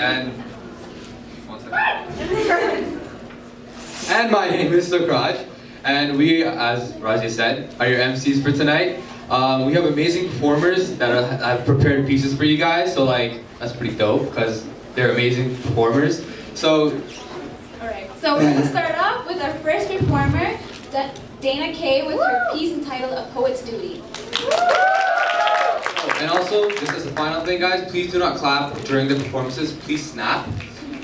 And one second. And my name is Sukraj, and we, as Raazia said, are your MCs for tonight. We have amazing performers that have prepared pieces for you guys, so like that's pretty dope because they're amazing performers. So, alright, so we're gonna start off with our first performer, Dana-Kaye, with her piece entitled "A Poet's Duty." Oh, and also, just as a final thing, guys, please do not clap during the performances. Please snap.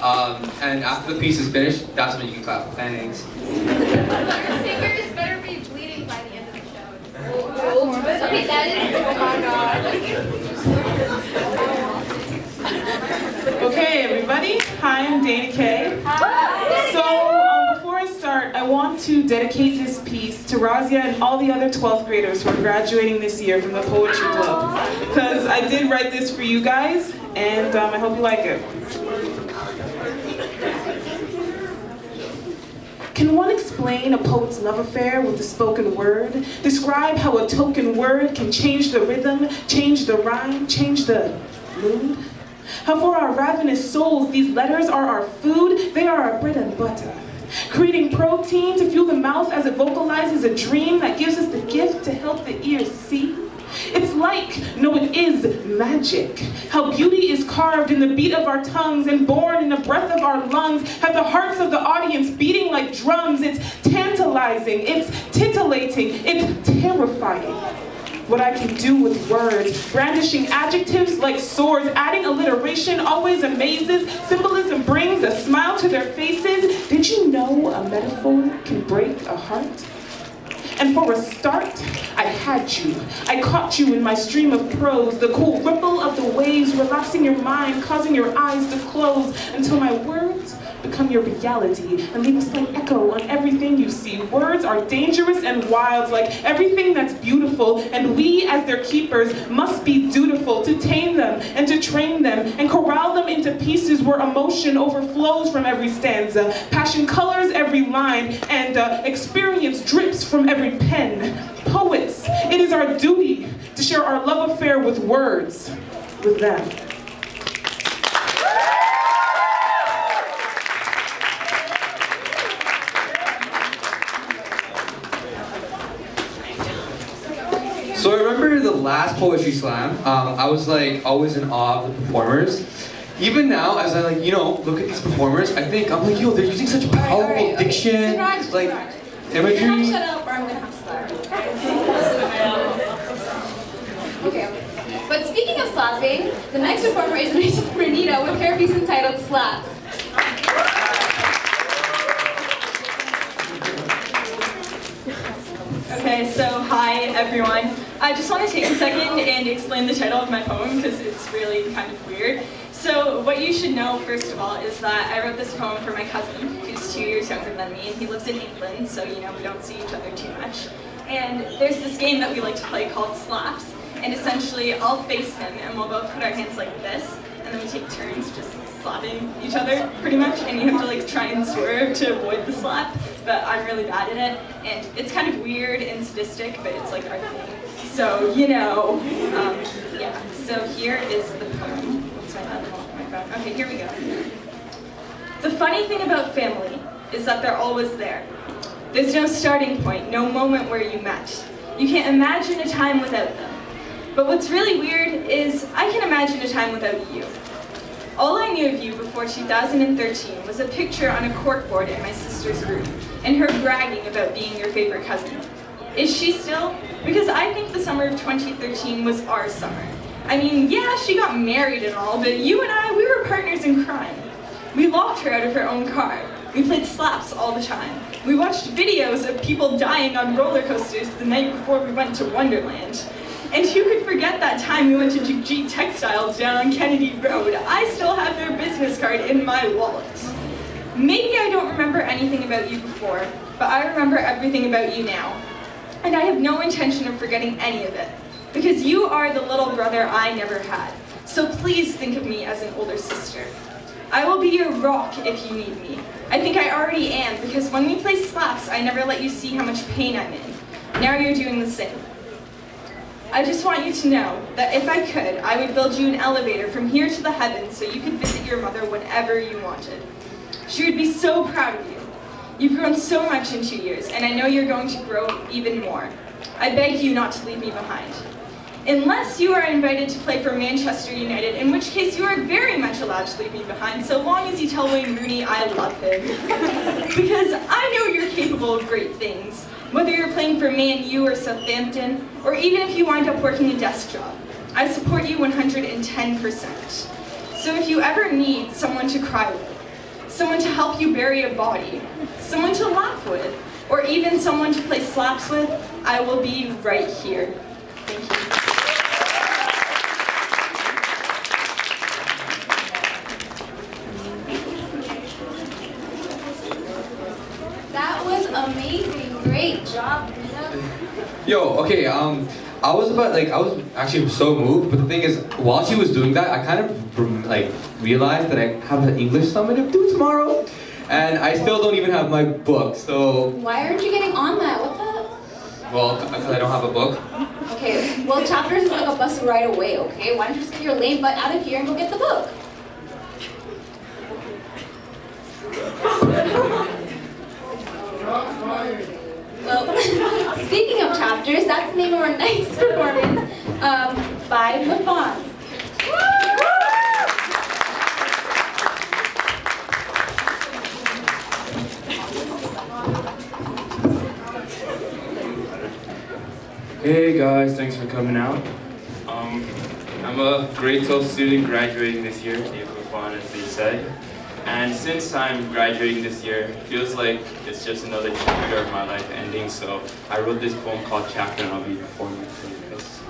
And after the piece is finished, that's when you can clap. Thanks. Your fingers better be bleeding by the end of the show. Okay, that is. Oh my god. Okay, everybody. Hi, I'm Dana-Kaye. Hi. So, before I start, I want to dedicate this piece to Raazia and all the other 12th graders who are graduating this year from the Poetry Club. Because I did write this for you guys, and I hope you like it. Can one explain a poet's love affair with the spoken word? Describe how a token word can change the rhythm, change the rhyme, change the mood? How for our ravenous souls, these letters are our food, they are our bread and butter. Creating protein to fuel the mouth as it vocalizes a dream that gives us the gift to help the ears see. It's like, no it is, magic. How beauty is carved in the beat of our tongues and born in the breath of our lungs. Have the hearts of the audience beating like drums. It's tantalizing, it's titillating, it's terrifying. What I can do with words, brandishing adjectives like swords, adding alliteration always amazes. Symbolism brings a smile to their faces. Did you know a metaphor can break a heart? And for a start, I had you. I caught you in my stream of prose, the cool ripple of the waves relaxing your mind, causing your eyes to close until my words become your reality and leave a slight echo on everything you see. Words are dangerous and wild, like everything that's beautiful, and we, as their keepers, must be dutiful to tame them and to train them and corral them into pieces where emotion overflows from every stanza, passion colors every line, and experience drips from every pen. Poets, it is our duty to share our love affair with words, with them. So I remember the last poetry slam, I was like always in awe of the performers. Even now, as I like, look at these performers, I'm like, yo, they're using such powerful diction, like imagery. You're gonna have to shut up or I'm gonna have to start. Okay. But speaking of slapping, the next performer is Ranita with her piece entitled "Slaps." Okay, so hi everyone. I just want to take a second and explain the title of my poem because it's really kind of weird. So what you should know first of all is that I wrote this poem for my cousin who's 2 years younger than me, and he lives in England, so we don't see each other too much. And there's this game that we like to play called Slaps, and essentially I'll face him and we'll both put our hands like this, and then we take turns just slapping each other pretty much, and you have to like try and swerve to avoid the slap, but I'm really bad at it, and it's kind of weird and sadistic, but it's like our thing. So, yeah, so here is the poem. What's my phone? Okay, here we go. The funny thing about family is that they're always there. There's no starting point, no moment where you met. You can't imagine a time without them. But what's really weird is I can imagine a time without you. All I knew of you before 2013 was a picture on a corkboard in my sister's room, and her bragging about being your favorite cousin. Is she still? Because I think the summer of 2013 was our summer. I mean, yeah, she got married and all, but you and I, we were partners in crime. We locked her out of her own car. We played slaps all the time. We watched videos of people dying on roller coasters the night before we went to Wonderland. And who could forget that time we went to Jasjeet Textiles down on Kennedy Road? I still have their business card in my wallet. Maybe I don't remember anything about you before, but I remember everything about you now. And I have no intention of forgetting any of it, because you are the little brother I never had. So please think of me as an older sister. I will be your rock if you need me. I think I already am, because when we play slaps, I never let you see how much pain I'm in. Now you're doing the same. I just want you to know that if I could, I would build you an elevator from here to the heavens so you could visit your mother whenever you wanted. She would be so proud of you. You've grown so much in 2 years, and I know you're going to grow even more. I beg you not to leave me behind. Unless you are invited to play for Manchester United, in which case you are very much allowed to leave me behind, so long as you tell Wayne Rooney I love him. Because I know you're capable of great things, whether you're playing for Man U or Southampton, or even if you wind up working a desk job. I support you 110%. So if you ever need someone to cry with, someone to help you bury a body, someone to laugh with, or even someone to play slaps with, I will be right here. Thank you. That was amazing. Great job, Ranita. Yo, okay, I was actually so moved, but the thing is, while she was doing that, I kind of realized that I have an English summit to do tomorrow, and I still don't even have my book, so... Why aren't you getting on that? What the? Well, because I don't have a book. Okay, well, chapters is like a bus right away, okay? Why don't you just get your lame butt out of here and go get the book? Well, speaking of chapters, that's the name of our next performance by Mfon. Hey guys, thanks for coming out. I'm a grade 12 student graduating this year, Mfon as they said. And since I'm graduating this year, it feels like it's just another chapter of my life ending, so I wrote this poem called Chapter and I'll be performing it for you guys.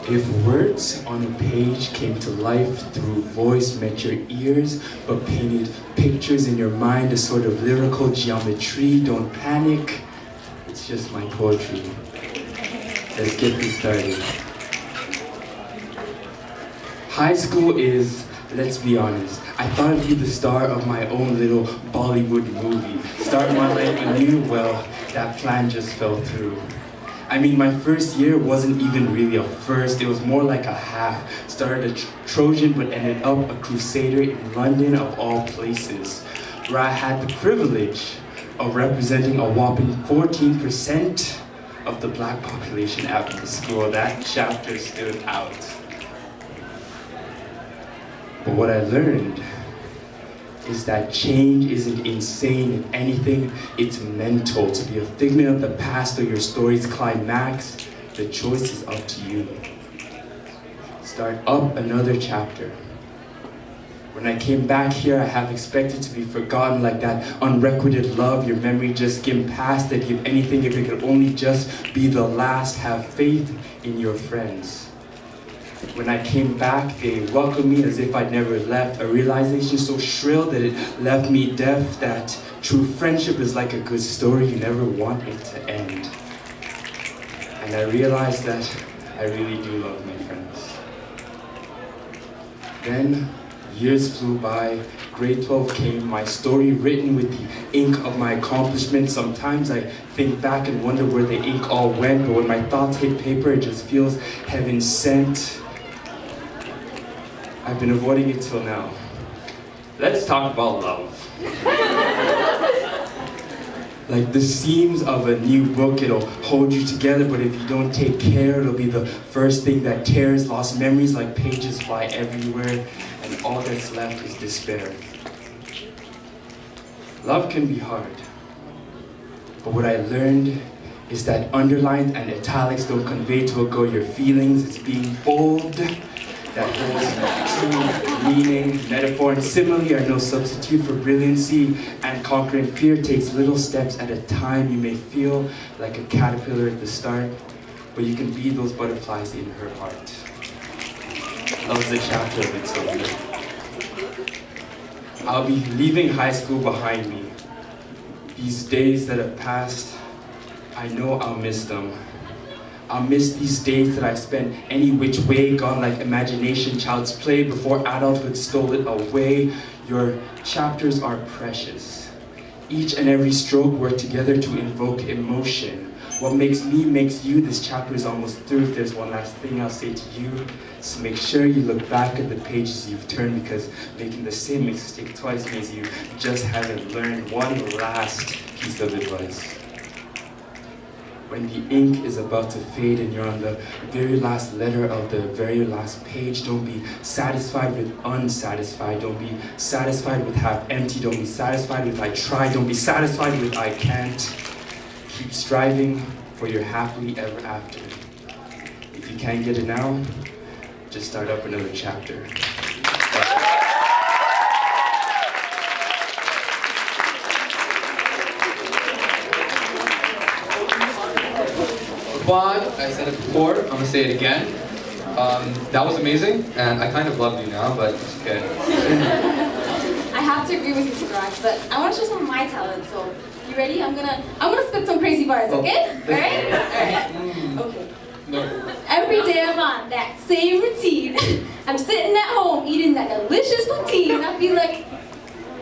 If words on a page came to life through voice met your ears, but painted pictures in your mind, a sort of lyrical geometry, don't panic, it's just my poetry. Let's get this started. High school is, let's be honest, I thought I'd be the star of my own little Bollywood movie. Start my life anew, well, that plan just fell through. I mean, my first year wasn't even really a first, it was more like a half. Started a Trojan, but ended up a crusader in London of all places, where I had the privilege of representing a whopping 14% of the black population at the school. That chapter stood out. But what I learned is that change isn't insane. If anything, it's mental. To be a figment of the past or your story's climax, the choice is up to you. Start up another chapter. When I came back here, I have expected to be forgotten like that unrequited love your memory just skimmed past. That give anything if it could only just be the last. Have faith in your friends. When I came back, they welcomed me as if I'd never left. A realization so shrill that it left me deaf, that true friendship is like a good story, you never want it to end. And I realized that I really do love my friends. Then, years flew by, grade 12 came, my story written with the ink of my accomplishments. Sometimes I think back and wonder where the ink all went, but when my thoughts hit paper, it just feels heaven sent. I've been avoiding it till now. Let's talk about love. Like the seams of a new book, it'll hold you together, but if you don't take care, it'll be the first thing that tears. Lost memories like pages fly everywhere, and all that's left is despair. Love can be hard, but what I learned is that underlines and italics don't convey to a girl your feelings. It's being bold that holds true meaning. Metaphor and simile are no substitute for brilliancy, and conquering fear takes little steps at a time. You may feel like a caterpillar at the start, but you can be those butterflies in her heart. Love's a chapter of its own. I'll be leaving high school behind me. These days that have passed, I know I'll miss them. I'll miss these days that I spent any which way, gone like imagination, child's play, before adulthood stole it away. Your chapters are precious. Each and every stroke work together to invoke emotion. What makes me makes you. This chapter is almost through. If there's one last thing I'll say to you, so make sure you look back at the pages you've turned, because making the same mistake twice means you just haven't learned one last piece of advice. When the ink is about to fade and you're on the very last letter of the very last page, don't be satisfied with unsatisfied. Don't be satisfied with half empty. Don't be satisfied with I tried. Don't be satisfied with I can't. Keep striving for your happily ever after. If you can't get it now, just start up another chapter. Mfon, I said it before, I'm gonna say it again. That was amazing, and I kind of love you now, but it's okay. I have to agree with you, Siraj, but I want to show some of my talent. So, you ready? I'm gonna spit some crazy bars, okay? Alright? Alright. Okay. No. Every day I'm on that same routine. I'm sitting at home eating that delicious poutine. I'd be like,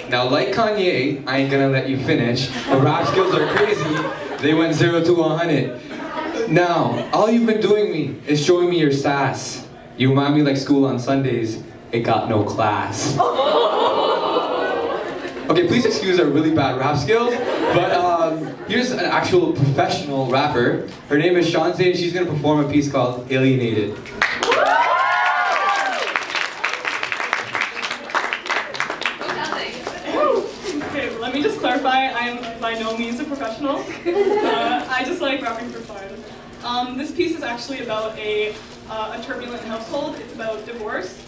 Now, like Kanye, I ain't gonna let you finish. The rap skills are crazy. They went 0 to 100. Now, all you've been doing me is showing me your sass. You remind me like school on Sundays. It got no class. Okay, please excuse our really bad rap skills, but here's an actual professional rapper. Her name is Shanzay, and she's gonna perform a piece called Alienated. Okay, let me just clarify, I am by no means a professional. I just like rapping for fun. This piece is actually about a turbulent household. It's about divorce.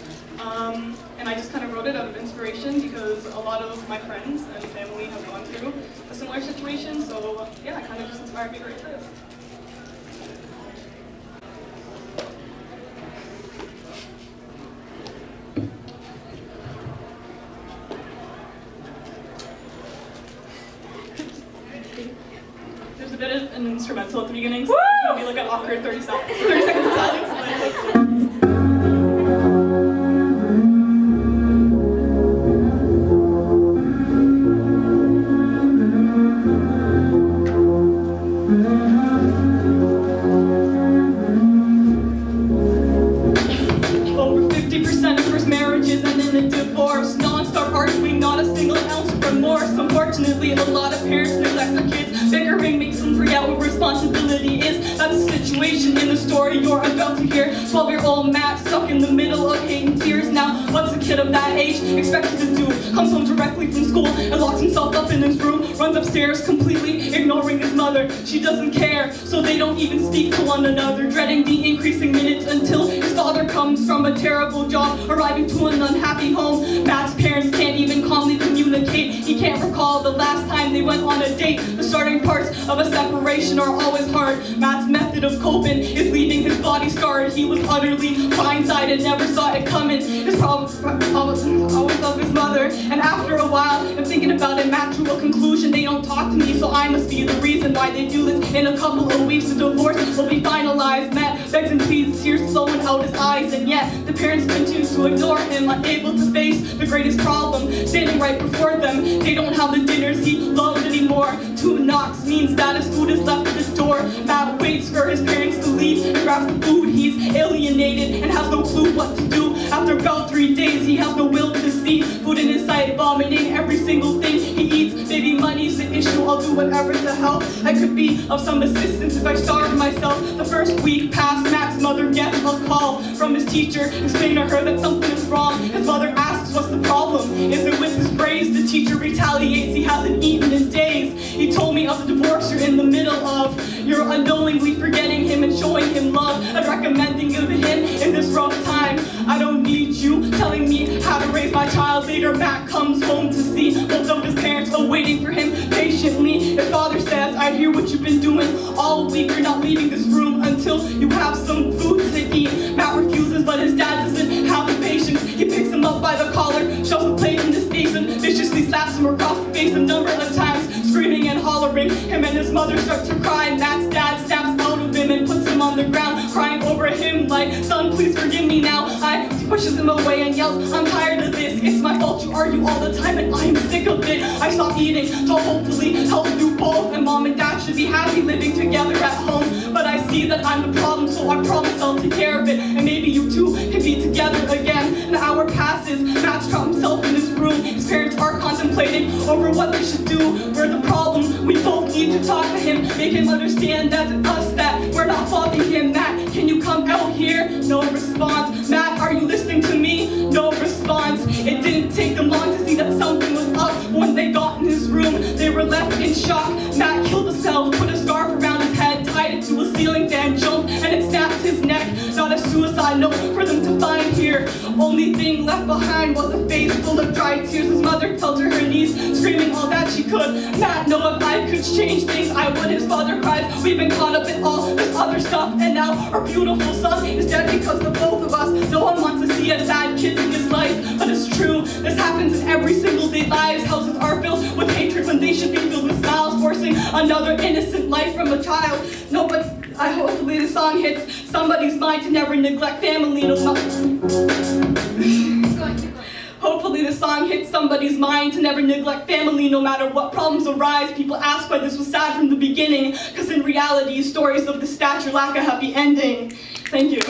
And I just kind of wrote it out of inspiration because a lot of my friends and family have gone through a similar situation. So yeah, it kind of just inspired me to write this. There's a bit of an instrumental at the beginning, so it's going to be like an awkward 30 seconds of silence. Over 50% of first marriages end in a divorce. Non-stop arguing, not a single ounce of remorse. Unfortunately, a lot of parents neglect their kids. Bickering makes them forget what responsibility is. That's the situation in the story you're about to hear. 12-year-old Matt stuck in the middle of hate and tears. Now, what's a kid of that age expected to do? Comes home directly from school and locks himself up in his room. Runs upstairs completely ignoring his mother. She doesn't care, so they don't even speak to one another. Dreading the increasing minutes until his father comes from a terrible job, arriving to an unhappy home. Matt's parents can't even calmly communicate. He can't recall the last time they went on a date. The starting parts of a separation are always hard. Matt's method of coping is leaving his body scarred. He was utterly blindsided, never saw it coming. His problems always of his mother. And after a while, I'm thinking about it, Matt drew a conclusion. They don't talk to me, so I must be the reason why they do this. In a couple of weeks, the divorce will be finalized. Matt begs and pleads, tears flowing out his eyes, and yet the parents continue to ignore him, unable to face the greatest problem standing right before them. They don't have the dinners he loves anymore. 2 knocks means that his food is left at his door. Matt waits for his parents to leave and grabs the food. He's alienated and has no clue what to do. After about 3 days, he has no will to see food in his sight, vomiting every single thing he eats. Maybe money's the issue, I'll do whatever to help. I could be of some assistance if I starved myself. The first week passed, Matt's mother gets a call from his teacher, explaining to her that something is wrong. His mother asks, what's the problem? Is it with his grades? The teacher retaliates, he hasn't eaten in days. He told me of the divorce you're in the middle of. You're unknowingly forgetting him and showing him love. I'd recommend thinking of him in this rough time. I don't need you telling me how to raise my child. Later, Matt comes home to see both of his parents awaiting for him patiently. His father says, I hear what you've been doing all week. You're not leaving this room until you have some food to eat. Matt refuses, but his dad doesn't have the patience. He picks him up by the collar, shoves a plate in his face, and viciously slaps him across the face a number of times, screaming and hollering. Him and his mother start to cry. Matt's dad snaps out of him and puts him on the ground, crying over him like, son, please forgive me now. I pushes him away and yells, I'm tired of this, it's my fault you argue all the time and I'm sick of it. I stopped eating to hopefully help you both, and mom and dad should be happy living together at home. But I see that I'm the problem, so I promise I'll take care of it, and maybe you two can be together again. An hour passes, Matt's trapped himself in his room. His parents are contemplating over what they should do. We're the problem, we both need to talk to him, make him understand that it's us, that we're not faulting him. Matt, can you come out here? No response. Matt, are you listening to me? No response. It didn't take them long to see that something was up. When they got in his room, they were left in shock. Matt killed himself, put a scarf around his head, tied it to a ceiling fan, jumped, and it snapped his neck. Not a suicide note for them to find here. Only thing left behind was a face full of dry tears. His mother fell to her knees, screaming all that she could. Matt, no, if I could change things, I would. His father cried, we've been caught up in all this other stuff, and now our beautiful son is dead because of both of us. No one wants to see a sad kid in his life, but it's true. This happens in every single day. Lives, houses are filled with hatred when they should be filled with smiles, forcing another innocent life from a child. No, but hopefully the song hits somebody's mind to never neglect family. Hopefully the song hits somebody's mind to never neglect family no matter what problems arise. People ask why this was sad from the beginning, because in reality, stories of this stature lack a happy ending. Thank you.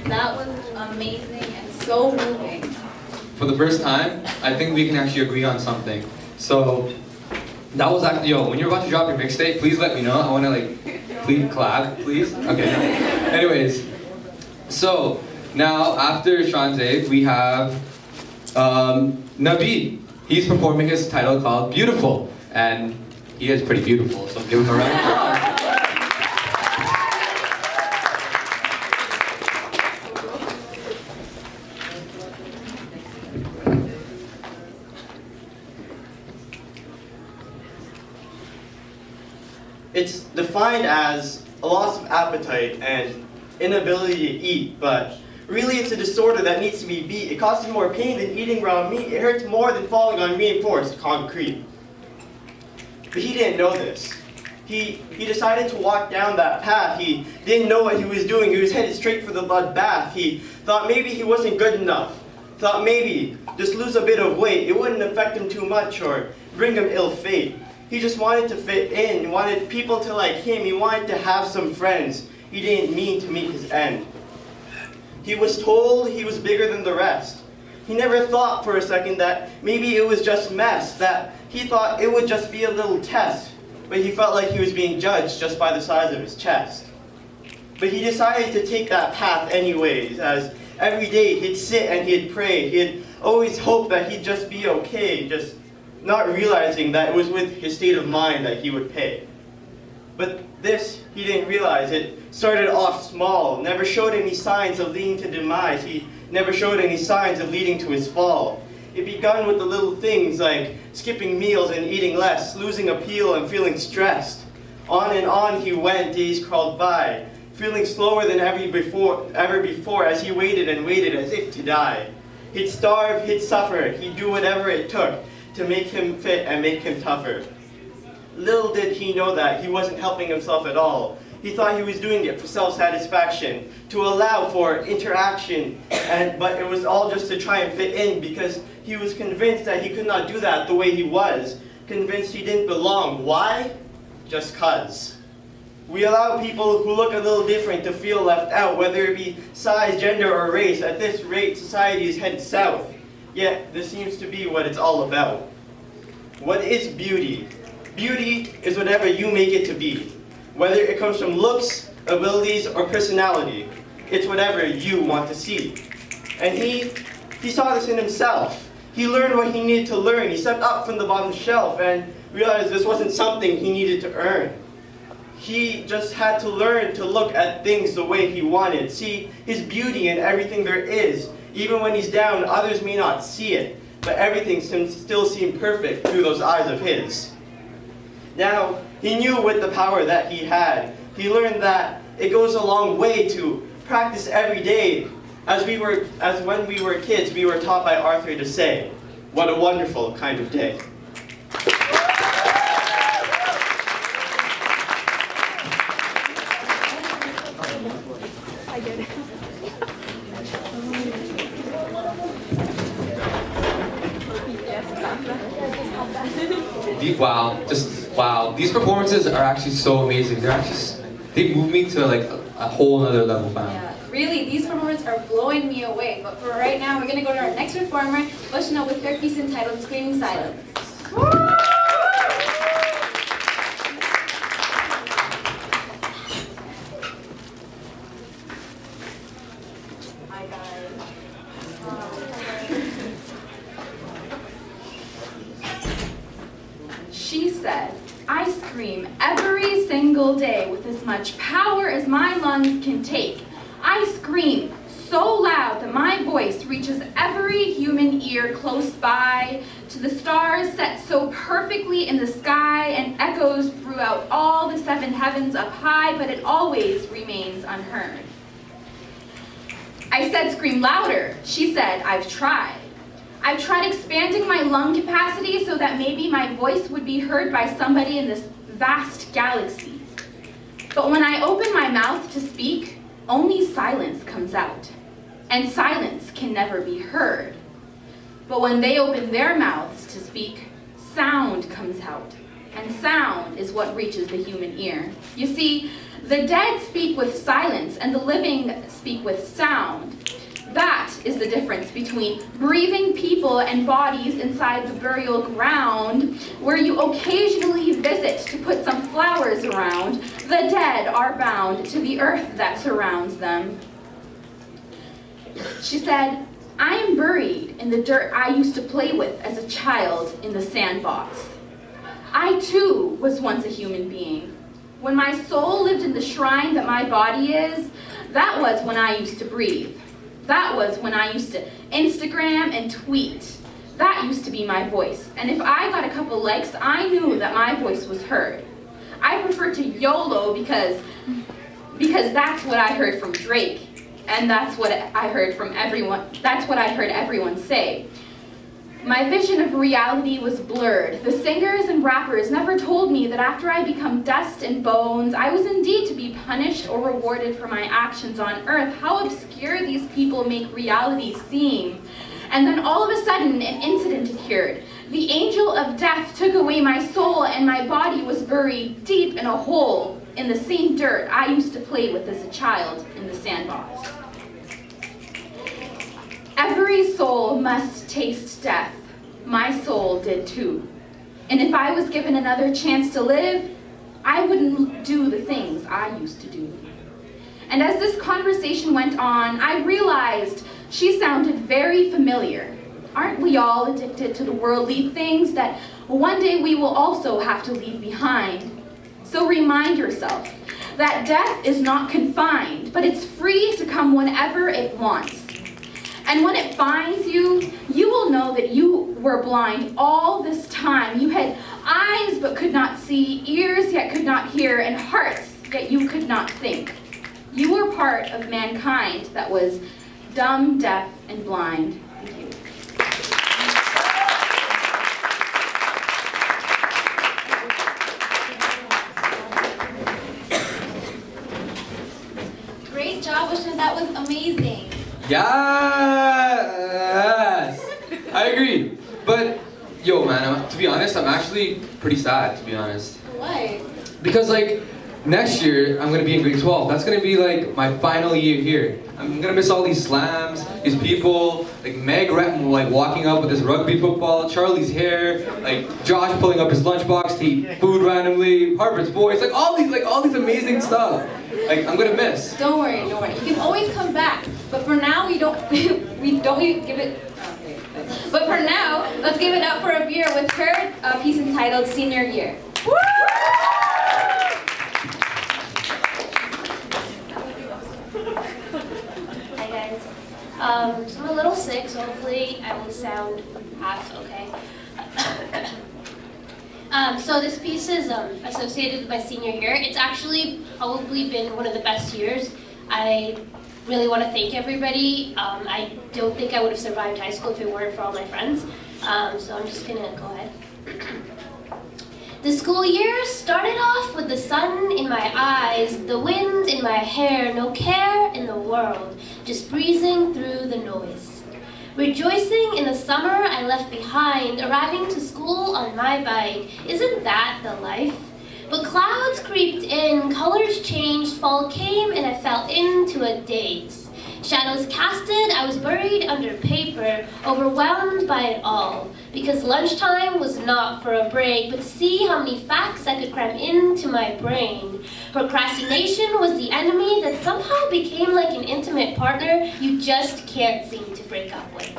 That was amazing and so moving. For the first time, I think we can actually agree on something. So, that was actually, when you're about to drop your mixtape, please let me know. I want to please collab, please. Okay. Anyways, so now after Shanzay, we have Nabid. He's performing his title called Beautiful, and he is pretty beautiful, so give him a round of applause. It's defined as a loss of appetite and inability to eat, but really it's a disorder that needs to be beat. It causes more pain than eating raw meat. It hurts more than falling on reinforced concrete. But he didn't know this. He decided to walk down that path. He didn't know what he was doing. He was headed straight for the bloodbath. He thought maybe he wasn't good enough. Thought maybe just lose a bit of weight, it wouldn't affect him too much or bring him ill fate. He just wanted to fit in. He wanted people to like him. He wanted to have some friends. He didn't mean to meet his end. He was told he was bigger than the rest. He never thought for a second that maybe it was just mess, that he thought it would just be a little test, but he felt like he was being judged just by the size of his chest. But he decided to take that path anyways, as every day he'd sit and he'd pray. He'd always hope that he'd just be okay, just not realizing that it was with his state of mind that he would pay. But this, he didn't realize. It started off small, never showed any signs of leading to demise. He never showed any signs of leading to his fall. It began with the little things like skipping meals and eating less, losing appeal and feeling stressed. On and on he went, days crawled by, feeling slower than ever before as he waited and waited as if to die. He'd starve, he'd suffer, he'd do whatever it took to make him fit and make him tougher. Little did he know that he wasn't helping himself at all. He thought he was doing it for self-satisfaction, to allow for interaction, but it was all just to try and fit in because he was convinced that he could not do that the way he was, convinced he didn't belong. Why? Just 'cause. We allow people who look a little different to feel left out, whether it be size, gender, or race. At this rate, society is headed south. Yet, this seems to be what it's all about. What is beauty? Beauty is whatever you make it to be. Whether it comes from looks, abilities, or personality, it's whatever you want to see. And he saw this in himself. He learned what he needed to learn. He stepped up from the bottom shelf and realized this wasn't something he needed to earn. He just had to learn to look at things the way he wanted, see his beauty in everything there is. Even when he's down, others may not see it, but everything still seemed perfect through those eyes of his. Now, he knew with the power that he had, he learned that it goes a long way to practice every day. As when we were kids, we were taught by Arthur to say, What a wonderful kind of day. Wow. These performances are actually so amazing. They move me to like a whole other level, man. Yeah, really, these performers are blowing me away. But for right now, we're gonna go to our next performer, Ushna, with her piece entitled "Screaming Silence." Hi guys. She said, "I scream every single day with as much power as my lungs can take. I scream so loud that my voice reaches every human ear close by, to the stars set so perfectly in the sky and echoes throughout all the seven heavens up high, but it always remains unheard." I said, "Scream louder." She said, "I've tried. I've tried expanding my lung capacity so that maybe my voice would be heard by somebody in this vast galaxy. But when I open my mouth to speak, only silence comes out, and silence can never be heard. But when they open their mouths to speak, sound comes out, and sound is what reaches the human ear. You see, the dead speak with silence, and the living speak with sound. That is the difference between breathing people and bodies inside the burial ground, where you occasionally visit to put some flowers around. The dead are bound to the earth that surrounds them." She said, "I am buried in the dirt I used to play with as a child in the sandbox. I too was once a human being. When my soul lived in the shrine that my body is, that was when I used to breathe. That was when I used to Instagram and tweet. That used to be my voice. And if I got a couple likes, I knew that my voice was heard. I prefer to YOLO because that's what I heard from Drake. And that's what I heard from everyone. That's what I heard everyone say. My vision of reality was blurred. The singers and rappers never told me that after I become dust and bones, I was indeed to be punished or rewarded for my actions on earth. How obscure these people make reality seem. And then all of a sudden, an incident occurred. The angel of death took away my soul, and my body was buried deep in a hole in the same dirt I used to play with as a child in the sandbox. Every soul must taste death. My soul did too. And if I was given another chance to live, I wouldn't do the things I used to do." And as this conversation went on, I realized she sounded very familiar. Aren't we all addicted to the worldly things that one day we will also have to leave behind? So remind yourself that death is not confined, but it's free to come whenever it wants. And when it finds you, you will know that you were blind all this time. You had eyes but could not see, ears yet could not hear, and hearts yet you could not think. You were part of mankind that was dumb, deaf, and blind. Thank you. Great job, Ushna. That was amazing. Yes! I agree. But, yo, man, to be honest, I'm actually pretty sad, to be honest. Why? Because, like, next year, I'm going to be in grade 12. That's going to be, like, my final year here. I'm going to miss all these slams, these people, like, Meg Retton, like, walking up with his rugby football, Charlie's hair, like, Josh pulling up his lunchbox to eat food randomly, Harper's voice, like, all these amazing stuff. Like, I'm going to miss. Don't worry. You can always come back. But for now, we don't give it. But for now, let's give it up for Abeera with her piece entitled "Senior Year." Woo! Hi guys. So I'm a little sick, so hopefully I will sound half okay. So this piece is associated with my senior year. It's actually probably been one of the best years. I really want to thank everybody. I don't think I would have survived high school if it weren't for all my friends. So I'm just gonna go ahead. The school year started off with the sun in my eyes, the wind in my hair, no care in the world, just breezing through the noise. Rejoicing in the summer I left behind, arriving to school on my bike. Isn't that the life? But clouds creeped in, colors changed, fall came, and I fell into a daze. Shadows casted, I was buried under paper, overwhelmed by it all. Because lunchtime was not for a break, but to see how many facts I could cram into my brain. Procrastination was the enemy that somehow became like an intimate partner you just can't seem to break up with.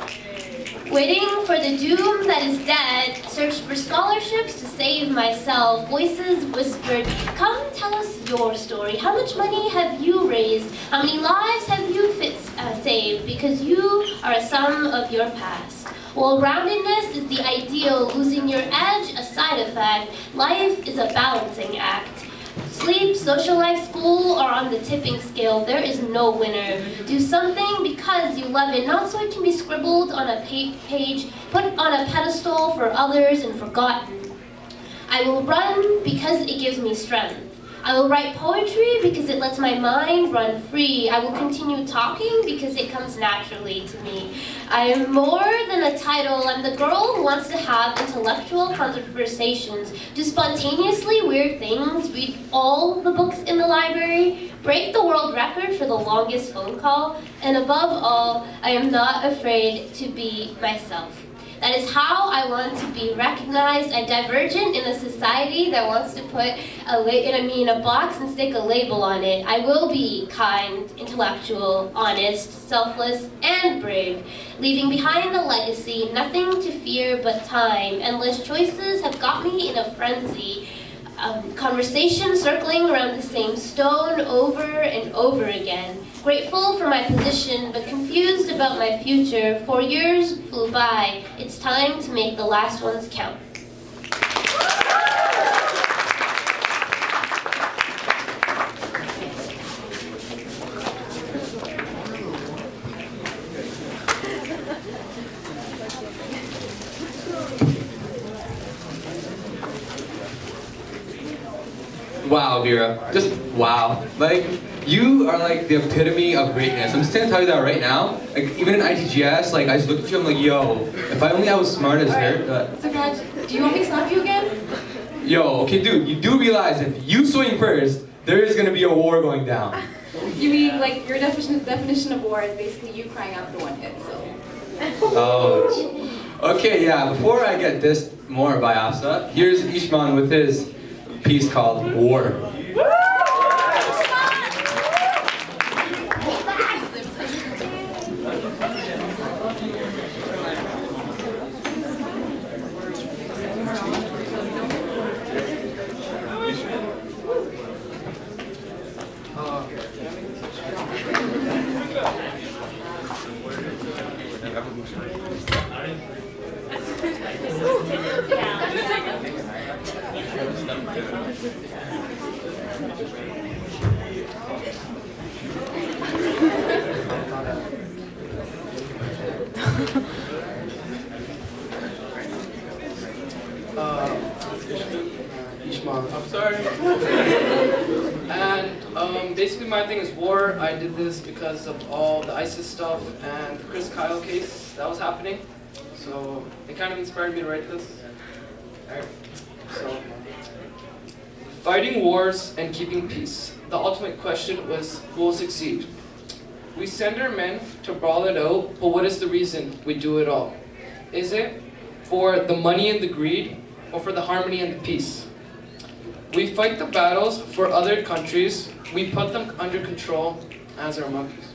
Waiting for the doom that is dead, searched for scholarships to save myself. Voices whispered, come tell us your story. How much money have you raised? How many lives have you saved? Because you are a sum of your past. Well-roundedness is the ideal, losing your edge a side effect. Life is a balancing act. Sleep, social life, school are on the tipping scale. There is no winner. Do something because you love it, not so it can be scribbled on a page, put on a pedestal for others and forgotten. I will run because it gives me strength. I will write poetry because it lets my mind run free. I will continue talking because it comes naturally to me. I am more than a title. I'm the girl who wants to have intellectual conversations, do spontaneously weird things, read all the books in the library, break the world record for the longest phone call, and above all, I am not afraid to be myself. That is how I want to be recognized. I'm divergent in a society that wants to put me in a box and stick a label on it. I will be kind, intellectual, honest, selfless, and brave, leaving behind a legacy, nothing to fear but time. Endless choices have got me in a frenzy. Conversation circling around the same stone over and over again. Grateful for my position, but confused about my future. 4 years flew by. It's time to make the last ones count. Wow, Abeera. Just wow. Like, you are like the epitome of greatness. I'm just gonna tell you that right now. Like, even in ITGS, like, I just looked at you, I'm like, yo, if I only I was smart as her. So, Raj, do you want me to slap you again? Yo, okay, dude, you do realize if you swing first, there is gonna be a war going down. You mean, like, your definition of war is basically you crying out for one hit, so. Oh. Okay, yeah, before I get dissed more by Asa, here's Ishman with his piece called War. Ishman, I'm sorry. And basically my thing is war. I did this because of all the ISIS stuff and the Chris Kyle case that was happening. So it kind of inspired me to write this. Alright, so fighting wars and keeping peace. The ultimate question was, who will succeed? We send our men to brawl it out, but what is the reason we do it all? Is it for the money and the greed, or for the harmony and the peace? We fight the battles for other countries, we put them under control as our monkeys.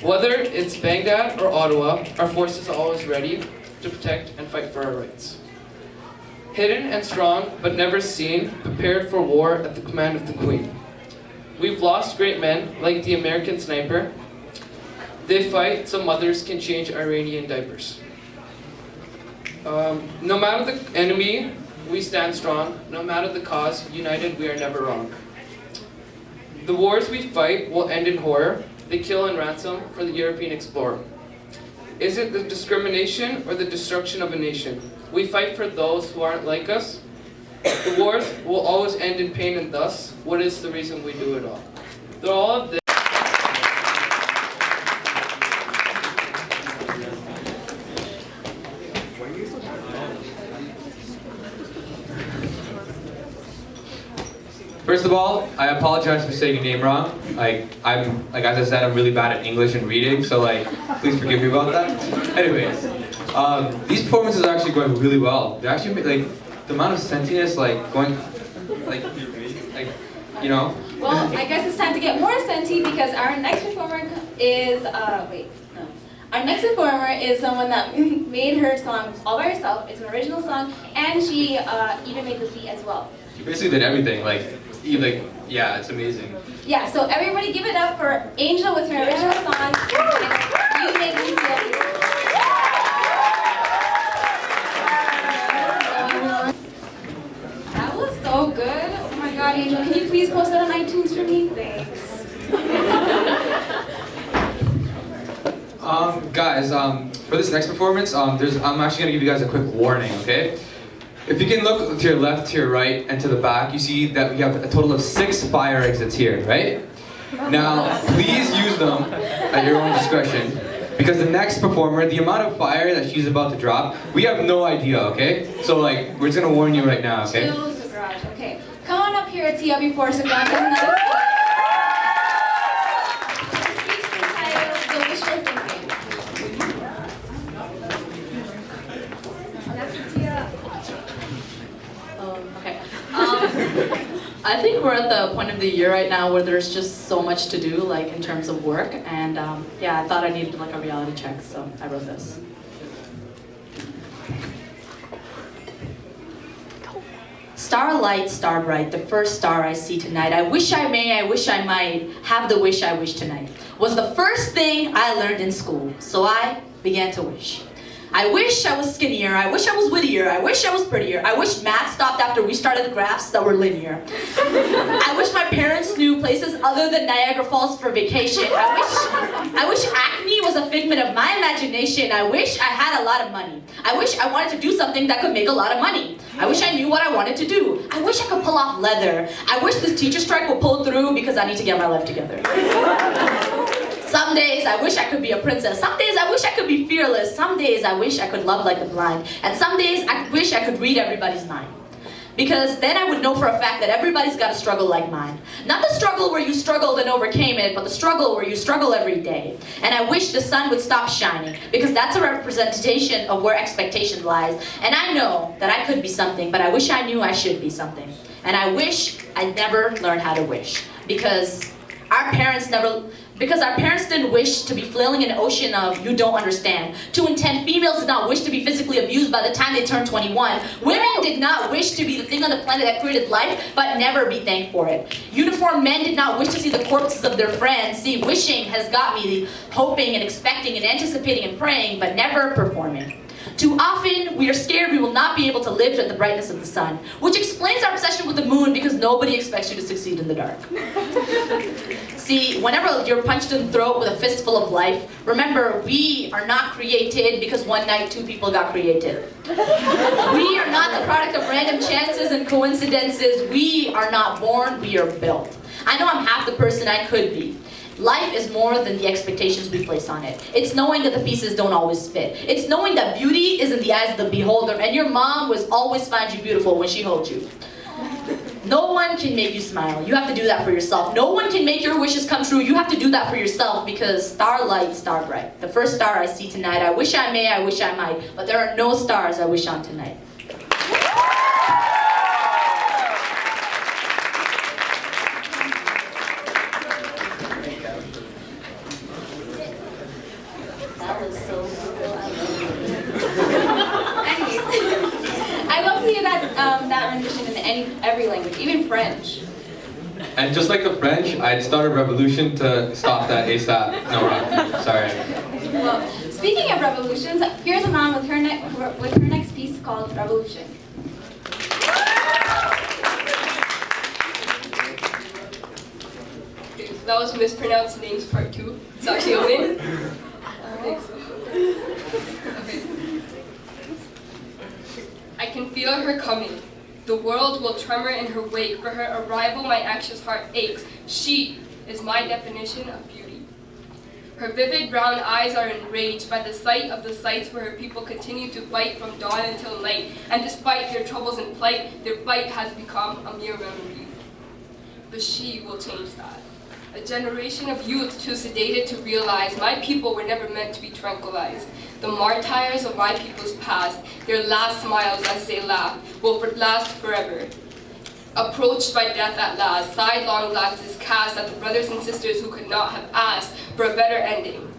Whether it's Baghdad or Ottawa, our forces are always ready to protect and fight for our rights. Hidden and strong, but never seen, prepared for war at the command of the Queen. We've lost great men, like the American sniper. They fight so mothers can change Iranian diapers. No matter the enemy, we stand strong. No matter the cause, united we are never wrong. The wars we fight will end in horror. They kill and ransom for the European explorer. Is it the discrimination or the destruction of a nation? We fight for those who aren't like us. The wars will always end in pain, and thus, what is the reason we do it all? Through all of this, First of all, I apologize for saying your name wrong. As I said, I'm really bad at English and reading, so please forgive me about that. Anyways, these performances are actually going really well. They're actually the amount of sentiness going, you know. Well, I guess it's time to get more senti because our next performer is Our next performer is someone that made her song all by herself. It's an original song, and she even made the beat as well. She basically did everything. Yeah, it's amazing. Yeah, so everybody give it up for Angel with her original song, You Make Me Feel. That was so good. Oh my God, Angel, can you please post it on iTunes for me? Thanks. Guys, for this next performance, I'm actually gonna give you guys a quick warning, okay? If you can look to your left, to your right, and to the back, you see that we have a total of 6 fire exits here, right? Now, please use them at your own discretion, because the next performer, the amount of fire that she's about to drop, we have no idea, okay? So we're just gonna warn you right now, okay? Chill, Sagraj. Okay, come on up here, Atiya, before Sagraj does another speech. The speech is entitled The Wishful Thinking. I think we're at the point of the year right now where there's just so much to do, in terms of work, and yeah, I thought I needed a reality check, so I wrote this. Starlight, star bright, the first star I see tonight. I wish I may, I wish I might, have the wish I wish tonight. Was the first thing I learned in school, so I began to wish. I wish I was skinnier, I wish I was wittier, I wish I was prettier, I wish math stopped after we started the graphs that were linear. I wish my parents knew places other than Niagara Falls for vacation. I wish acne was a figment of my imagination. I wish I had a lot of money. I wish I wanted to do something that could make a lot of money. I wish I knew what I wanted to do. I wish I could pull off leather. I wish this teacher strike will pull through because I need to get my life together. Some days I wish I could be a princess. Some days I wish I could be fearless. Some days I wish I could love like the blind. And some days I wish I could read everybody's mind. Because then I would know for a fact that everybody's got a struggle like mine. Not the struggle where you struggled and overcame it, but the struggle where you struggle every day. And I wish the sun would stop shining, because that's a representation of where expectation lies. And I know that I could be something, but I wish I knew I should be something. And I wish I'd never learned how to wish. Because our parents didn't wish to be flailing in an ocean of you don't understand. 2 in 10 females did not wish to be physically abused by the time they turned 21. Women did not wish to be the thing on the planet that created life, but never be thanked for it. Uniformed men did not wish to see the corpses of their friends. See, wishing has got me hoping and expecting and anticipating and praying, but never performing. Too often, we are scared we will not be able to live at the brightness of the sun, which explains our obsession with the moon, because nobody expects you to succeed in the dark. See, whenever you're punched in the throat with a fistful of life, remember, we are not created because one night 2 people got created. We are not the product of random chances and coincidences. We are not born, we are built. I know I'm half the person I could be. Life is more than the expectations we place on it. It's knowing that the pieces don't always fit. It's knowing that beauty is in the eyes of the beholder, and your mom will always find you beautiful when she holds you. No one can make you smile. You have to do that for yourself. No one can make your wishes come true. You have to do that for yourself, because starlight, star bright. The first star I see tonight. I wish I may, I wish I might, but there are no stars I wish on tonight. That was so cool. I love to hear that rendition in every language, even French. And just like the French, I'd start a revolution to stop that ASAP. No, sorry. Well, speaking of revolutions, here's Aman with her next piece called Revolution. Okay, so that was mispronounced names part 2. It's actually a win. Thanks. I can feel her coming. The world will tremor in her wake. For her arrival, my anxious heart aches. She is my definition of beauty. Her vivid brown eyes are enraged by the sight of the sights where her people continue to fight from dawn until night, and despite their troubles and plight, their fight has become a mere memory. But she will change that. A generation of youth too sedated to realize my people were never meant to be tranquilized. The martyrs of my people's past, their last smiles as they laugh, will last forever. Approached by death at last, sidelong glances cast at the brothers and sisters who could not have asked for a better ending.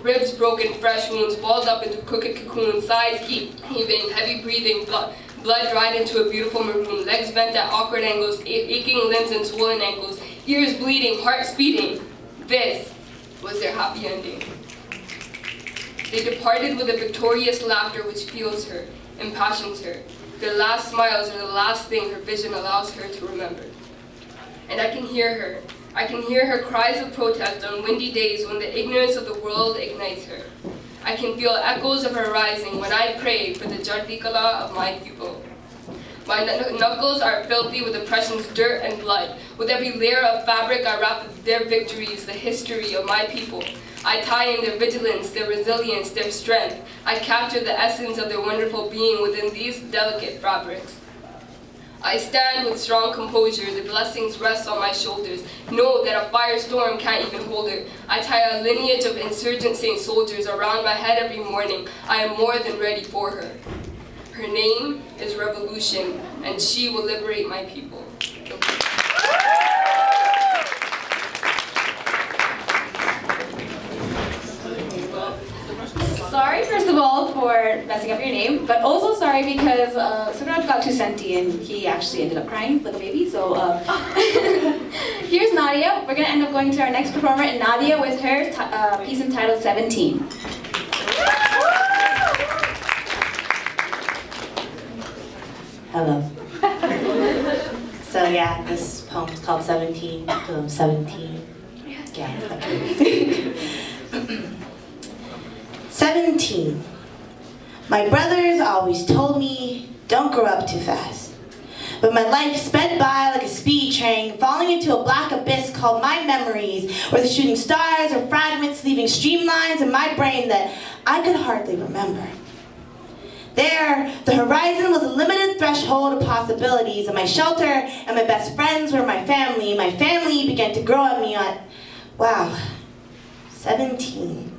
Ribs broken, fresh wounds balled up into crooked cocoons, sides heaving, heavy breathing, blood dried into a beautiful maroon, legs bent at awkward angles, aching limbs and swollen ankles, ears bleeding, heart speeding. This was their happy ending. They departed with a victorious laughter which fuels her, impassions her. Their last smiles are the last thing her vision allows her to remember. And I can hear her. I can hear her cries of protest on windy days when the ignorance of the world ignites her. I can feel echoes of her rising when I pray for the Jardikala of my people. My knuckles are filthy with oppression's dirt and blood. With every layer of fabric I wrap their victories, the history of my people. I tie in their vigilance, their resilience, their strength. I capture the essence of their wonderful being within these delicate fabrics. I stand with strong composure, the blessings rest on my shoulders. Know that a firestorm can't even hold her. I tie a lineage of insurgent saint soldiers around my head every morning. I am more than ready for her. Her name is Revolution, and she will liberate my people. Sorry, first of all, for messing up your name, but also sorry because Sukraj got too senti and he actually ended up crying like a baby. So here's Nadia. We're going to end up going to our next performer, and Nadia with her piece entitled 17. Hello. So yeah, this poem's called 17, 17. Yeah, okay. 17. My brothers always told me, don't grow up too fast. But my life sped by like a speed train, falling into a black abyss called my memories, where the shooting stars are fragments leaving streamlines in my brain that I could hardly remember. There, the horizon was a limited threshold of possibilities, and my shelter and my best friends were my family. My family began to grow on me at, wow, 17.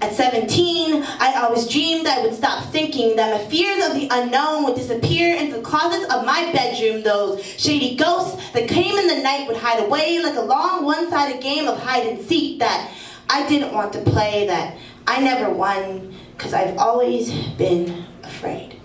At 17, I always dreamed I would stop thinking, that my fears of the unknown would disappear into the closets of my bedroom. Those shady ghosts that came in the night would hide away like a long one-sided game of hide and seek that I didn't want to play, that I never won, because I've always been afraid.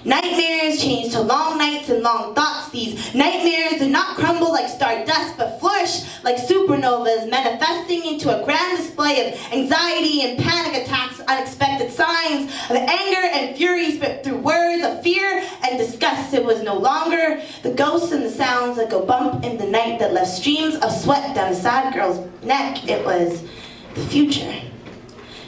Nightmares changed to long nights and long thoughts. These nightmares did not crumble like stardust, but flourished like supernovas, manifesting into a grand display of anxiety and panic attacks, unexpected signs of anger and fury spit through words of fear and disgust. It was no longer the ghosts and the sounds that go bump in the night that left streams of sweat down a sad girl's neck. It was the future.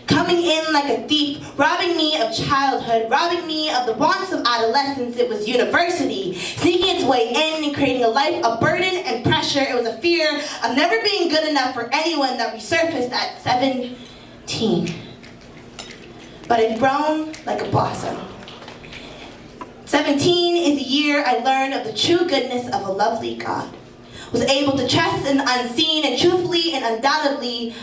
Coming in like a thief, robbing me of childhood, robbing me of the wants of adolescence. It was university, sneaking its way in and creating a life of burden and pressure. It was a fear of never being good enough for anyone that resurfaced at 17. But it grown like a blossom. 17 is the year I learned of the true goodness of a lovely God. Was able to trust in the unseen, and truthfully and undoubtedly,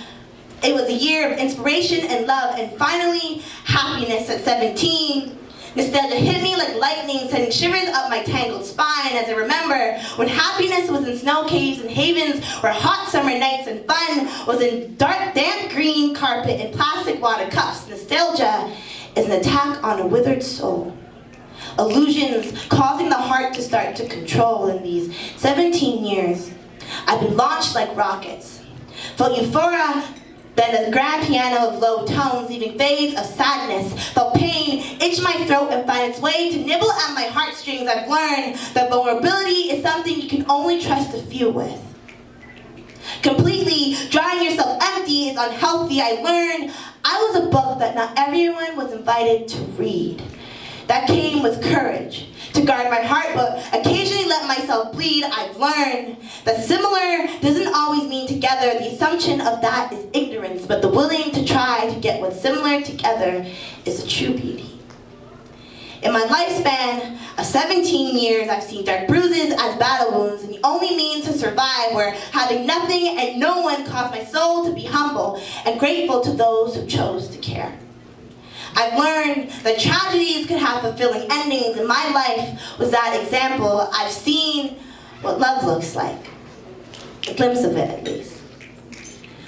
it was a year of inspiration and love, and finally, happiness at 17. Nostalgia hit me like lightning, sending shivers up my tangled spine as I remember when happiness was in snow caves and havens, where hot summer nights and fun was in dark, damp green carpet and plastic water cups. Nostalgia is an attack on a withered soul. Illusions causing the heart to start to control. In these 17 years, I've been launched like rockets. Felt euphoria, then a grand piano of low tones, leaving fades of sadness. Felt pain itch my throat and find its way to nibble at my heartstrings. I've learned that vulnerability is something you can only trust a few with. Completely drawing yourself empty is unhealthy. I learned I was a book that not everyone was invited to read. That came with courage, to guard my heart, but occasionally let myself bleed. I've learned that similar doesn't always mean together. The assumption of that is ignorance, but the willing to try to get what's similar together is a true beauty. In my lifespan of 17 years, I've seen dark bruises as battle wounds, and the only means to survive were having nothing and no one caused my soul to be humble and grateful to those who chose to care. I've learned that tragedies could have fulfilling endings, and my life was that example. I've seen what love looks like, a glimpse of it at least.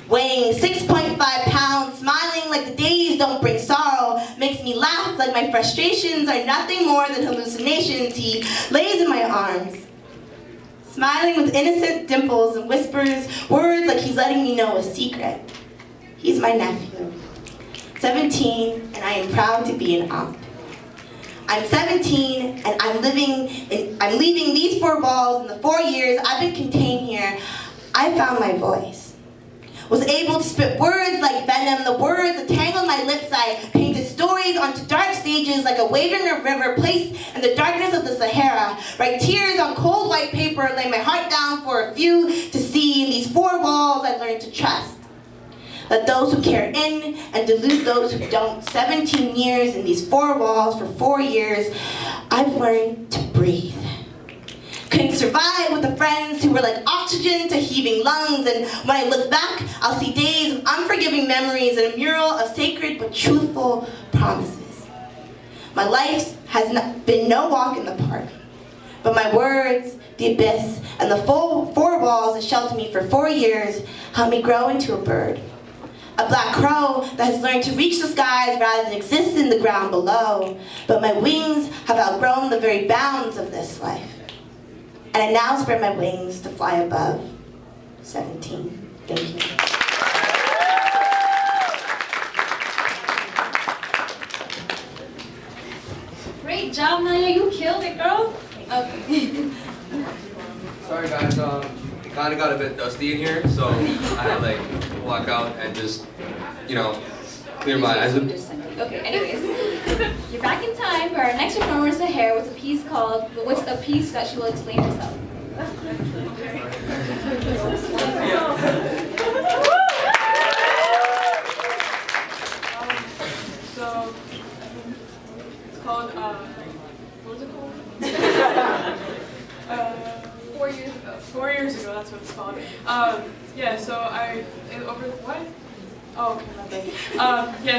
Weighing 6.5 pounds, smiling like the days don't bring sorrow, makes me laugh like my frustrations are nothing more than hallucinations. He lays in my arms, smiling with innocent dimples and whispers words like he's letting me know a secret. He's my nephew, 17, and I am proud to be an aunt. I'm 17, and I'm leaving these 4 walls in the 4 years I've been contained here. I found my voice. Was able to spit words like venom, the words that tangled my lips. I painted stories onto dark stages like a wave in a river placed in the darkness of the Sahara. Write tears on cold white paper, lay my heart down for a few to see. In these 4 walls I learned to trust. Let those who care in and delude those who don't. 17 years in these 4 walls for 4 years, I've learned to breathe. Couldn't survive with the friends who were like oxygen to heaving lungs, and when I look back, I'll see days of unforgiving memories and a mural of sacred but truthful promises. My life has been no walk in the park, but my words, the abyss, and the full 4 walls that sheltered me for 4 years helped me grow into a bird. A black crow that has learned to reach the skies rather than exist in the ground below. But my wings have outgrown the very bounds of this life. And I now spread my wings to fly above. 17. Thank you. Great job, Nadia. You killed it, girl. Okay. Sorry guys, it kind of got a bit dusty in here, so I had to walk out and just, clear my eyes. Okay, anyways, you're back in time for our next performer, Sehar, with a piece that she will explain herself. So, it's called, what was it called? 4 years ago. 4 years ago, that's what it's called. What? Oh, okay, my bad.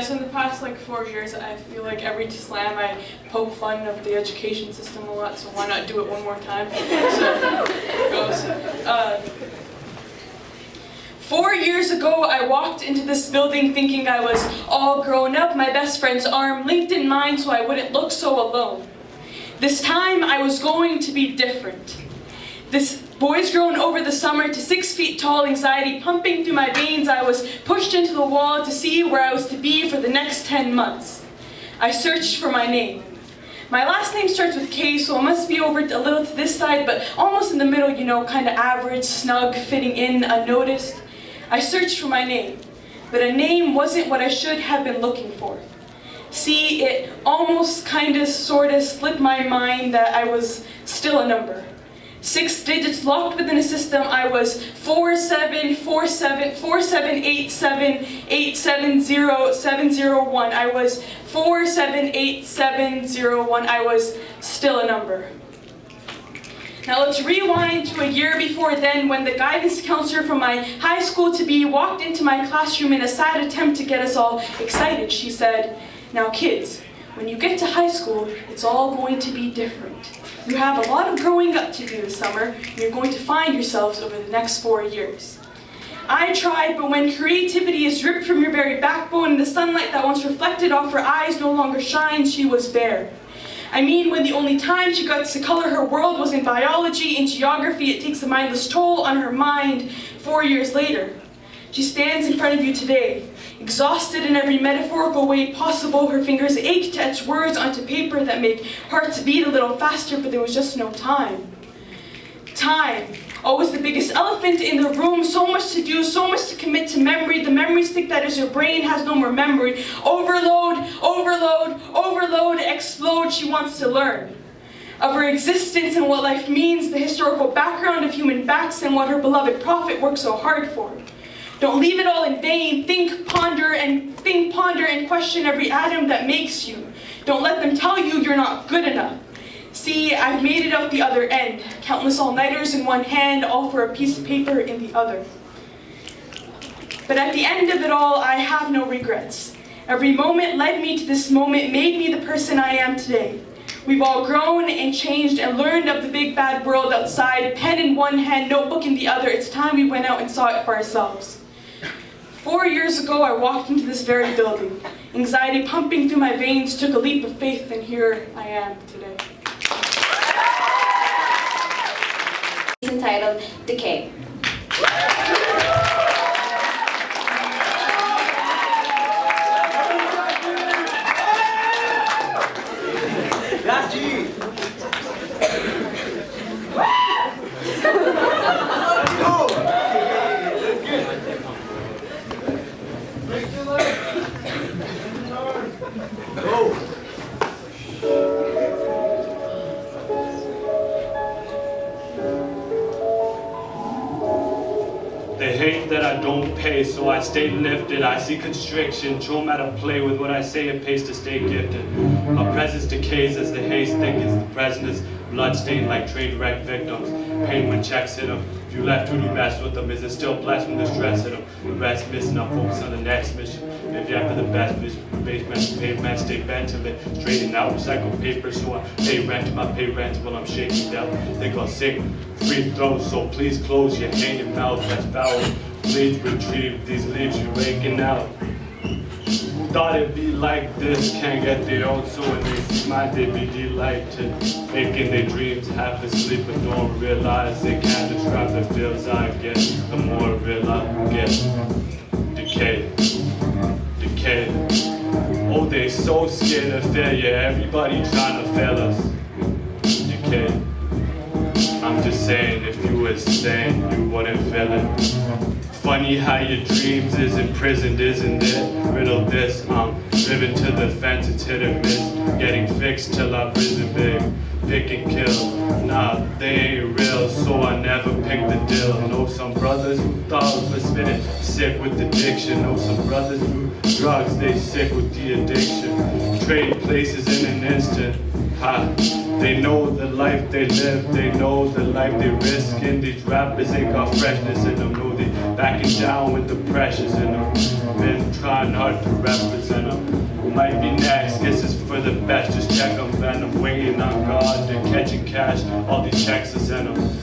So in the past 4 years, I feel like every slam I poke fun of the education system a lot, so why not do it one more time? So, it goes. 4 years ago, I walked into this building thinking I was all grown up, my best friend's arm linked in mine so I wouldn't look so alone. This time, I was going to be different. This boy's grown over the summer to 6 feet tall, anxiety pumping through my veins. I was pushed into the wall to see where I was to be for the next 10 months. I searched for my name. My last name starts with K, so it must be over a little to this side, but almost in the middle, kind of average, snug, fitting in, unnoticed. I searched for my name, but a name wasn't what I should have been looking for. See, it almost sort of slipped my mind that I was still a number. 6 digits locked within a system. I was 474787870 I was 478701. I was still a number. Now let's rewind to a year before then, when the guidance counselor from my high school to be walked into my classroom in a sad attempt to get us all excited. She said, "Now kids, when you get to high school, it's all going to be different. You have a lot of growing up to do this summer, and you're going to find yourselves over the next 4 years." I tried, but when creativity is ripped from your very backbone and the sunlight that once reflected off her eyes no longer shines, she was bare. I mean, when the only time she got to color her world was in biology and geography, it takes a mindless toll on her mind 4 years later. She stands in front of you today, exhausted in every metaphorical way possible. Her fingers ache to etch words onto paper that make hearts beat a little faster, but there was just no time. Time. Always the biggest elephant in the room, so much to do, so much to commit to memory. The memory stick that is your brain has no more memory. Overload, overload, overload, explode, she wants to learn. Of her existence and what life means, the historical background of human backs and what her beloved prophet worked so hard for. Don't leave it all in vain. Think, ponder, and question every atom that makes you. Don't let them tell you you're not good enough. See, I've made it out the other end. Countless all-nighters in one hand, all for a piece of paper in the other. But at the end of it all, I have no regrets. Every moment led me to this moment, made me the person I am today. We've all grown and changed and learned of the big bad world outside. Pen in one hand, notebook in the other. It's time we went out and saw it for ourselves. 4 years ago, I walked into this very building. Anxiety pumping through my veins, took a leap of faith, and here I am today. It's entitled Decay. Jasjeet! Go! They hate that I don't pay, so I stay lifted. I see constriction, show 'em how to play with what I say and pays to stay gifted. My presence decays as the haze thickens. The present is bloodstained like train wreck victims. Pain when checks hit 'em. If you left, who do you mess with them? Is it still blessed when the stress hit 'em? The rest missing, I'm focused on the next mission. Maybe after the best vision, basement, pavement, stay bent till it straighten out. Recycle paper, so I pay rent. My pay rent while I'm shaking down. Think I'll sick, free throws, so please close your hand and mouth. That's foul. Please retrieve these leaves you're raking out. Who thought it'd be like this? Can't get their own soul and they see mine, they be delighted. Making their dreams half asleep but don't realize they can't describe the feels I get. The more real I get. Decay. Decay. Oh, they so scared of failure. Everybody trying to fail us. Decay. I'm just saying, if you was sane, you wouldn't feel it. Funny how your dreams is imprisoned, isn't it? Riddle this, I'm driven to the fence, it's hit or miss. Getting fixed till I've risen big, pick and kill. Nah, they ain't real, so I never pick the deal. Know some brothers who thought was spinning, sick with addiction. Know some brothers who drugs, they sick with the addiction. Trade places in an instant. Ha, they know the life they live, they know the life they risk. And these rappers ain't got freshness in them. Know they backing down with the pressures in them. Been trying hard to represent them. Might be next, guess it's for the best. Just check them, man, I'm waiting on God. They're catching cash, all these checks I send them.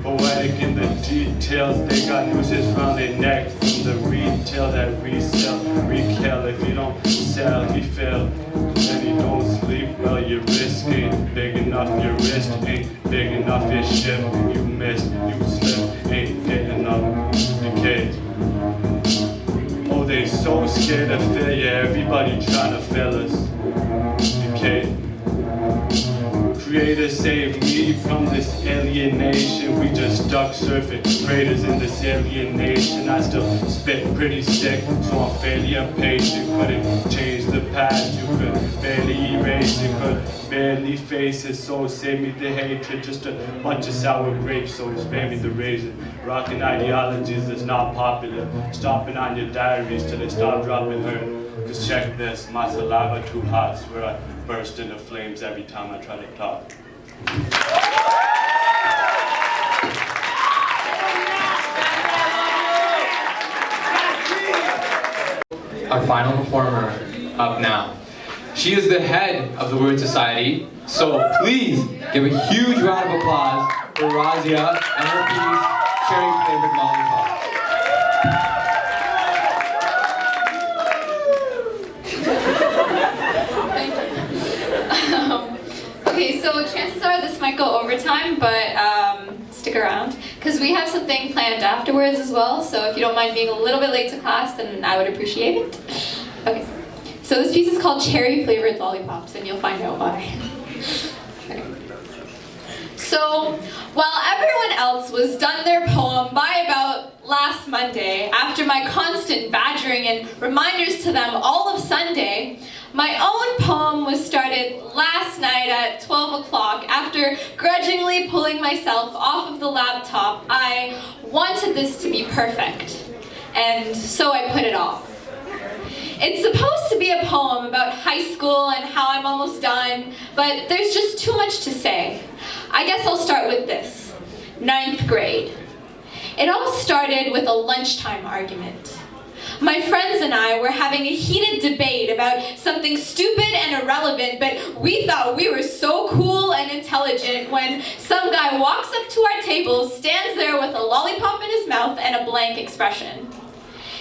Poetic in the details, they got nooses round their neck. From the retail that resell, rekill. If you don't sell, he fail. And you don't sleep, well, your risk ain't big enough. Your wrist ain't big enough. Your ship, you missed, you slipped, ain't getting up. Decay. Oh, they so scared of failure. Everybody trying to fail us. Decay. Creator save me from this alienation. We just stuck surfing craters in this alienation. I still spit pretty sick, so I'm fairly impatient. Couldn't change the past, you could barely erase it, could barely face it. So save me the hatred, just a bunch of sour grapes, so spare me the raisin. Rocking ideologies that's not popular, stopping on your diaries till they stop dropping her. Cause check this, my saliva too hot, swear I burst into flames every time I try to talk. Our final performer up now. She is the head of the Word Society, so please give a huge round of applause for Raazia and her piece, Cherry Flavored Lollipops. Okay, so chances are this might go overtime, but stick around, because we have something planned afterwards as well, so if you don't mind being a little bit late to class, then I would appreciate it. Okay, so this piece is called Cherry Flavored Lollipops, and you'll find out why. Okay. So So, while everyone else was done their poem by about last Monday, after my constant badgering and reminders to them all of Sunday, my own poem was started last night at 12 o'clock after grudgingly pulling myself off of the laptop. I wanted this to be perfect, and so I put it off. It's supposed to be a poem about high school and how I'm almost done, but there's just too much to say. I guess I'll start with this. 9th grade. It all started with a lunchtime argument. My friends and I were having a heated debate about something stupid and irrelevant, but we thought we were so cool and intelligent when some guy walks up to our table, stands there with a lollipop in his mouth and a blank expression.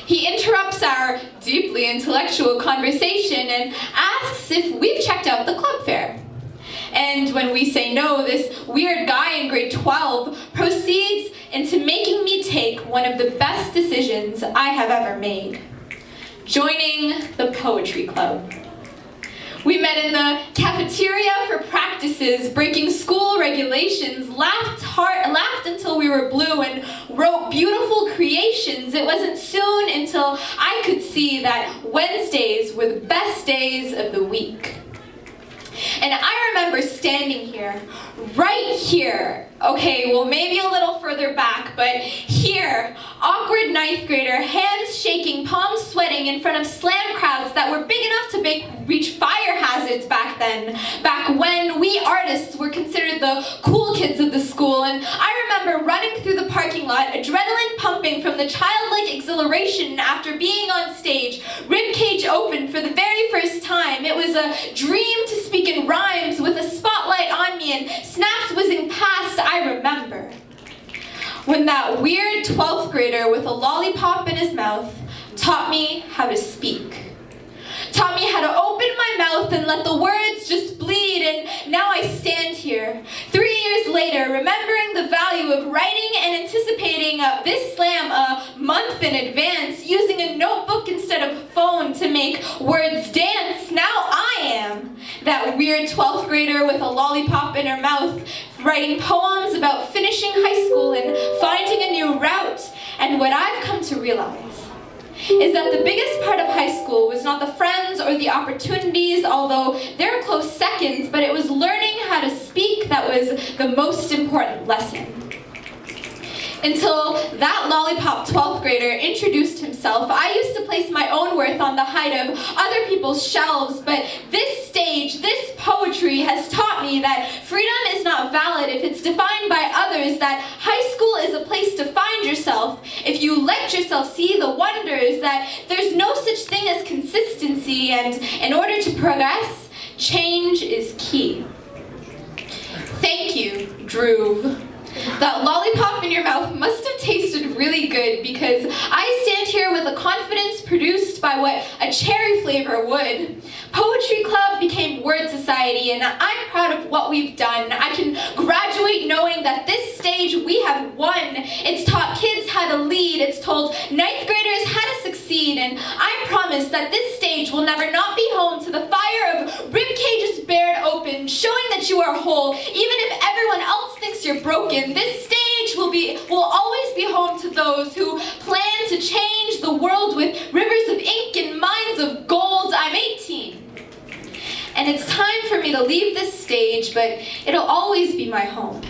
He interrupts our deeply intellectual conversation and asks if we've checked out the club fair. And when we say no, this weird guy in grade 12 proceeds into making me take one of the best decisions I have ever made: joining the poetry club. We met in the cafeteria for practices, breaking school regulations, laughed until we were blue, and wrote beautiful creations. It wasn't soon until I could see that Wednesdays were the best days of the week. And I remember standing here, right here, okay, well maybe a little further back, but here, awkward 9th grader, hands shaking, palms sweating in front of slam crowds that were big enough to reach fire hazards back then, back when we artists were considered the cool kids of the school. And I remember running through the parking lot, adrenaline pumping from the childlike exhilaration after being on stage, ribcage open for the very first time. It was a dream to speak in rhymes with a spotlight on me and snaps whizzing past. I remember when that weird 12th grader with a lollipop in his mouth taught me how to speak. Taught me how to open my mouth and let the words just bleed, and now I stand here, 3 years later, remembering the value of writing and anticipating this slam a month in advance, using a notebook instead of phone to make words dance. Now I am that weird 12th grader with a lollipop in her mouth, writing poems about finishing high school and finding a new route. And what I've come to realize is that the biggest part of high school was not the friends or the opportunities, although they're close seconds, but it was learning how to speak that was the most important lesson. Until that lollipop 12th grader introduced himself, I used to place my own worth on the height of other people's shelves, but this stage, this poetry has taught me that freedom is not valid if it's defined by others, that high school is a place to find yourself if you let yourself see the wonders, that there's no such thing as consistency, and in order to progress, change is key. Thank you, Drew. That lollipop in your mouth must have tasted really good, because I stand here with a confidence produced by what a cherry flavor would. Poetry Club became Word Society, and I'm proud of what we've done. I can graduate knowing that this stage we have won. It's taught kids how to lead. It's told 9th graders how to succeed, and I promise that this stage will never not be home to the fire of rib cages bared open, showing that you are whole, even if everyone else thinks you're broken. This stage will always be home to those who plan to change the world with rivers of ink and mines of gold. I'm 18. And it's time for me to leave this stage, but it'll always be my home.